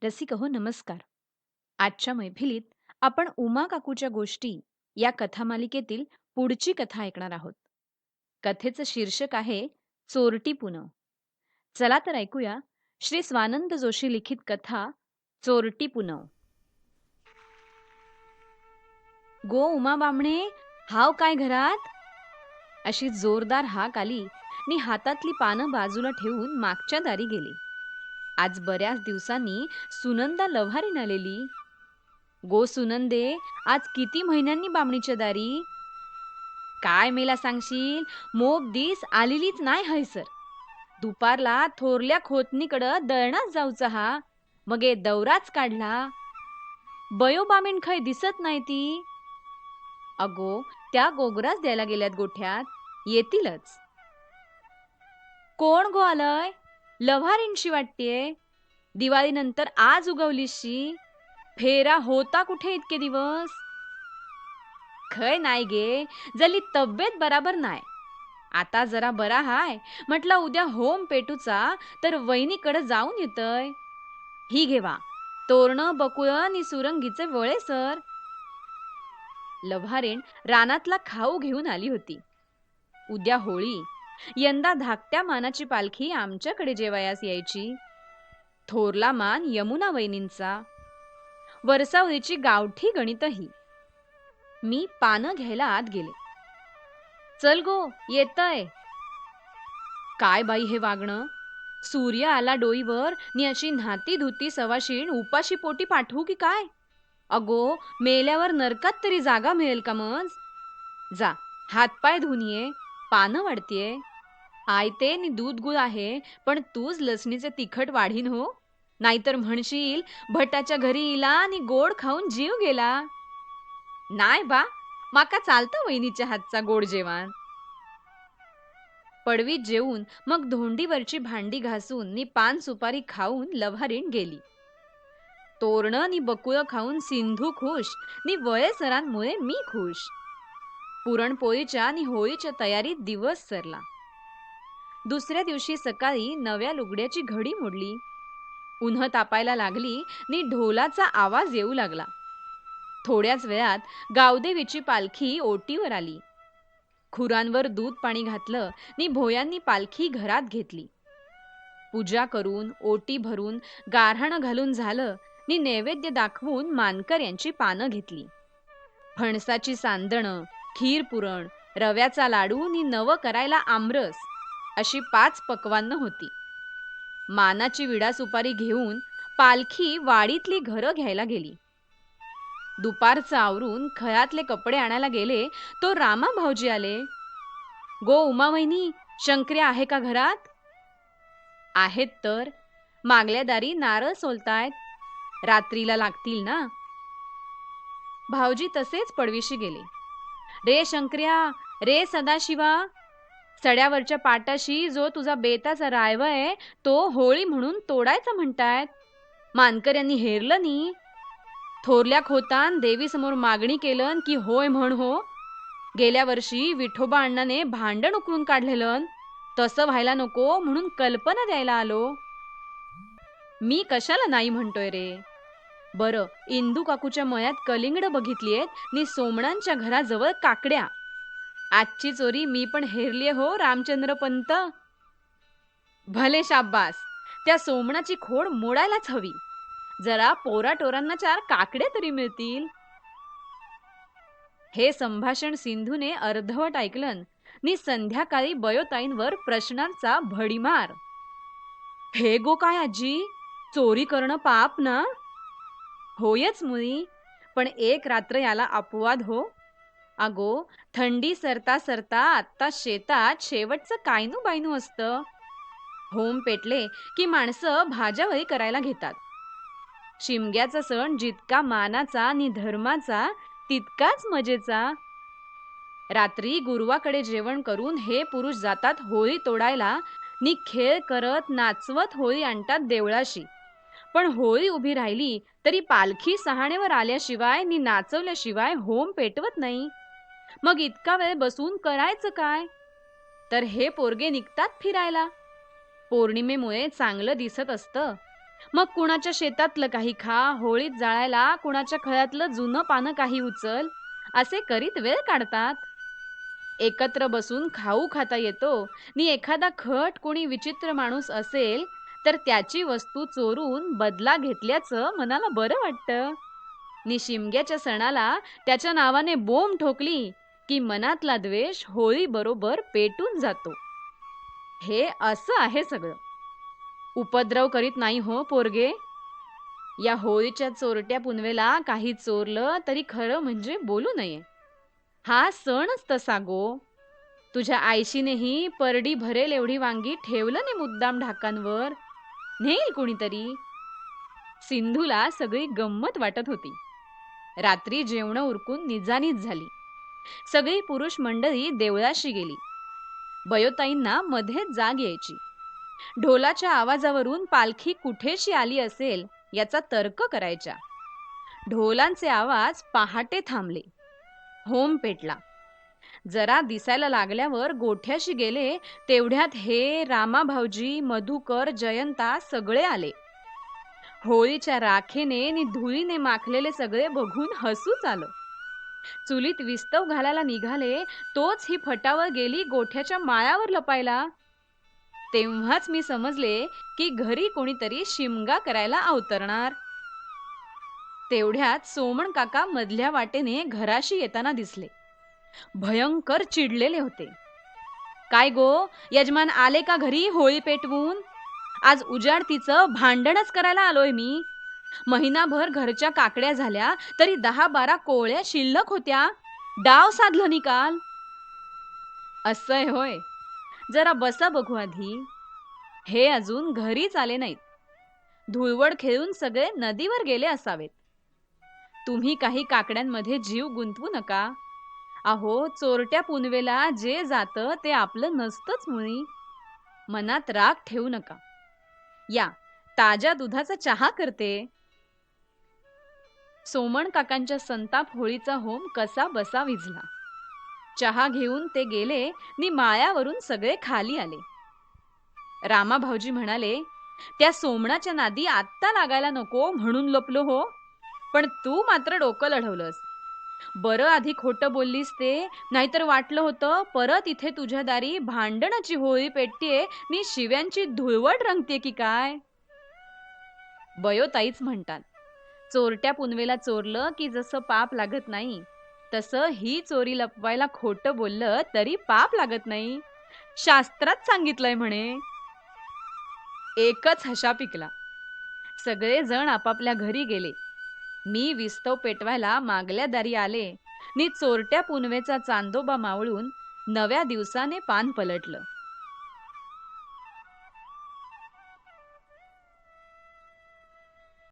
रसिक हो नमस्कार. आजच्या मैफिलीत आपण उमा काकूच्या गोष्टी या कथामालिकेतील पुढची कथा ऐकणार आहोत. कथेचं शीर्षक आहे चोरटी पुनव. चला तर ऐकूया श्री स्वानंद जोशी लिखित कथा चोरटी पुनव. गो उमा बामणे, हाव काय घरात? अशी जोरदार हाक आली नि हातातली पानं बाजूला ठेवून मागच्या दारी गेली. आज बऱ्याच दिवसांनी सुनंदा लव्हारीन आलेली. गो सुनंदे, आज किती महिन्यांनी बामणीच्या दारी? काय मेला सांगशील, मोप दिस आलेलीच नाही हैसर. दुपारला थोरल्या खोतनीकडं दळणाच जाऊचा हा, मगे दौराच काढला. बयो बामीण खय दिसत नाही ती. अगो, त्या गोगराच द्यायला गेल्यात गोठ्यात, येतीलच. कोण गो आलंय? लव्हारींशी वाटतेय. दिवाळीनंतर आज उगवलीशी. फेरा होता कुठे इतके दिवस? खय नाही गे, जली तब्येत बराबर नाही. आता जरा बरा हाय, म्हटलं उद्या होम पेटूचा तर वहिनीकडे जाऊन येतय. ही घेवा, तोरणं बकुळं नि सुरंगीचे वळे सर. लव्हारीण रानातला खाऊ घेऊन आली होती. उद्या होळी, यंदा धाकट्या मानाची पालखी आमच्याकडे जेवायास यायची. थोरला मान यमुना वहिनींचा. वरसावरीची गावठी गणितही. मी पानं घ्यायला आत गेले. चल गो, येतय. काय बाई हे वागणं? सूर्य आला डोईवर नि अशी न्हाती धुती सवाशीण उपाशी पोटी पाठवू की काय? अगो, मेल्यावर नरकात तरी जागा मिळेल का मज? जा, हातपाय धुवून ये, पानं वाढतीये. आयते नि दूध गुळ आहे, पण तूच लसणीचे तिखट वाढीन हो. नाहीतर म्हणशील भटाच्या घरी इला आणि गोड खाऊन जीव गेला. नाय बा, माका चालतं वहिनीच्या हातचा गोड जेवण. पडवीत जेवून मग धोंडीवरची भांडी घासून नि पान सुपारी खाऊन लव्हारीण गेली. तोरणं नि बकुळं खाऊन सिंधू खुश नि वळे सरांमुळे मी खुश. पुरणपोळीच्या नि होळीच्या तयारीत दिवस सरला. दुसऱ्या दिवशी सकाळी नव्या लुगड्याची घडी मोडली. उन्ह तापायला लागली नि ढोलाचा आवाज येऊ लागला. थोड्याच वेळात गावदेवीची पालखी ओटीवर आली. खुरांवर दूध पाणी घातलं नि भोयांनी पालखी घरात घेतली. पूजा करून ओटी भरून गारहाणं घालून झालं नि नैवेद्य दाखवून मानकर यांची पानं घेतली. फणसाची सांदणं, खीर पुरण, रव्याचा लाडू नि नवं करायला आमरस अशी 5 पक्वान्न होती. मानाची विडा सुपारी घेऊन पालखी वाडीतली घरं घ्यायला गेली. दुपारचं आवरून खळातले कपडे आणायला गेले तो रामा भाऊजी आले. गो उमा वहिनी, शंकर्या आहे का घरात? आहेत तर. मागल्या दारी नारळ सोलतायत. रात्रीला लागतील ना. भाऊजी तसेच पडवीशी गेले. रे शंकर्या, रे सदाशिवा, सड्यावरच्या पाटाशी जो तुझा बेताचा रायवा आहे तो होळी म्हणून तोडायचा म्हणतायत. मानकर यांनी हेरलं नी. थोरल्या खोतान देवीसमोर मागणी केलं की होय म्हण हो. गेल्या वर्षी विठोबा अण्णाने भांडण उकरून काढलेलं, तसं व्हायला नको म्हणून कल्पना द्यायला आलो. मी कशाला नाही म्हणतोय रे. बरं, इंदू काकूच्या मळ्यात कलिंगड बघितलीयत नि सोमणांच्या घराजवळ काकड्या. आजची चोरी मी पण हेरलीये हो रामचंद्र पंत. भले शाब्बास, त्या सोमणाची खोड मोडायलाच हवी. जरा पोराटोरांना 4 काकड्या तरी मिळतील. हे संभाषण सिंधूने अर्धवट ऐकलं नि संध्याकाळी बयोताईंवर प्रश्नांचा भडीमार. हे गो काय आजी, चोरी करणं पाप ना? होयच मुळी, पण एक रात्र याला अपवाद हो. अगो, थंडी सरता सरता आत्ता शेतात शेवटचं कायनू बायनू असतं. होम पेटले की माणसं भाज्यावळी करायला घेतात. शिमग्याचा सण जितका मानाचा आणि धर्माचा तितकाच मजेचा. रात्री गुरुवाकडे जेवण करून हे पुरुष जातात होळी तोडायला नि खेळ करत नाचवत होळी आणतात देवळाशी. पण होळी उभी राहिली तरी पालखी सहाणेवर आल्याशिवाय नि नाचवल्याशिवाय होम पेटवत नाही. मग इतका वेळ बसून करायचं काय? तर हे पोरगे निघतात फिरायला. पौर्णिमेमुळे चांगलं दिसत असतं. मग कुणाच्या शेतातलं काही खा, होळीत जाळायला कुणाच्या खळ्यातलं जुनं पानं काही उचल, असे करीत वेळ काढतात. एकत्र बसून खाऊ खाता येतो नि एखादा खट कोणी विचित्र माणूस असेल तर त्याची वस्तू चोरून बदला घेतल्याचं मनाला बरं वाटतं. नि शिमग्याच्या सणाला त्याच्या नावाने बोंब ठोकली की मनातला द्वेष होळी बरोबर पेटून जातो. हे असं आहे सगळं. उपद्रव करीत नाही हो पोरगे. या होळीच्या चोरट्या पुनवेला काही चोरलं तरी खरं म्हणजे बोलू नये. हा सणच तसा गो. तुझ्या आईशीनेही परडी भरेल एवढी वांगी ठेवलं ने मुद्दाम ढाकांवर. नेईल कुणीतरी. सिंधूला सगळी गंमत वाटत होती. रात्री जेवण उरकून निजानीच झाली. सगळी पुरुष मंडळी देवळाशी गेली. बयोताईंना मध्येच जाग यायची. ढोलाच्या आवाजावरून पालखी कुठेशी आली असेल याचा तर्क करायच्या. ढोलांचे आवाज पहाटे थांबले. होम पेटला. जरा दिसायला लागल्यावर गोठ्याशी गेले तेवढ्यात हे रामा भाऊजी, मधुकर, जयंता सगळे आले. होळीच्या राखेने नि धुळीने माखलेले सगळे बघून हसूच आलं. चुलीत विस्तव घालायला निघाले तोच ही फटावर गेली गोठ्याच्या माळ्यावर लपायला. तेव्हाच मी समजले की घरी कोणीतरी शिमगा करायला अवतरणार. तेवढ्यात सोमण काका मधल्या वाटेने घराशी येताना दिसले. भयंकर चिडलेले होते. काय गो, यजमान आले का घरी होळी पेटवून? आज उजाडतीचं भांडणच करायला आलोय मी. महिनाभर घरच्या काकड्या झाल्या तरी 10-12 कोळ्या शिल्लक होत्या. डाव साधलं निकाल. असंय होय. जरा बसा बघू आधी. हे अजून घरीच आले नाहीत. धुळवड खेळून सगळे नदीवर गेले असावेत. तुम्ही काही काकड्यांमध्ये जीव गुंतवू नका. अहो, चोरट्या पुनवेला जे जातं ते आपलं नसतंच मुळी. मनात राग ठेवू नका. या, ताज्या दुधाचा चहा करते. सोमण काकांच्या संताप होळीचा होम कसा बसा विझला. चहा घेऊन ते गेले नि माळ्यावरून सगळे खाली आले. रामा भाऊजी म्हणाले, त्या सोमणाच्या नादी आत्ता लागायला नको म्हणून लपलो हो, पण तू मात्र डोकं लढवलंस. बरं आधी खोटं बोललीस ते, नाहीतर वाटलं होतं परत इथे तुझ्या दारी भांडणाची होळी पेटतीये नि शिव्यांची धुळवड रंगते की काय. बयोताईच म्हणतात, चोरट्या पुनवेला चोरलं की जसं पाप लागत नाही तसं ही चोरी लपवायला खोटं बोललं तरी पाप लागत नाही. शास्त्रात सांगितलंय म्हणे. एकच हशा पिकला. सगळे जण आपापल्या घरी गेले. मी विस्तव पेटवायला मागल्या दारी आले नि चोरट्या पुनवेचा चांदोबा मावळून नव्या दिवसाने पान पलटलं.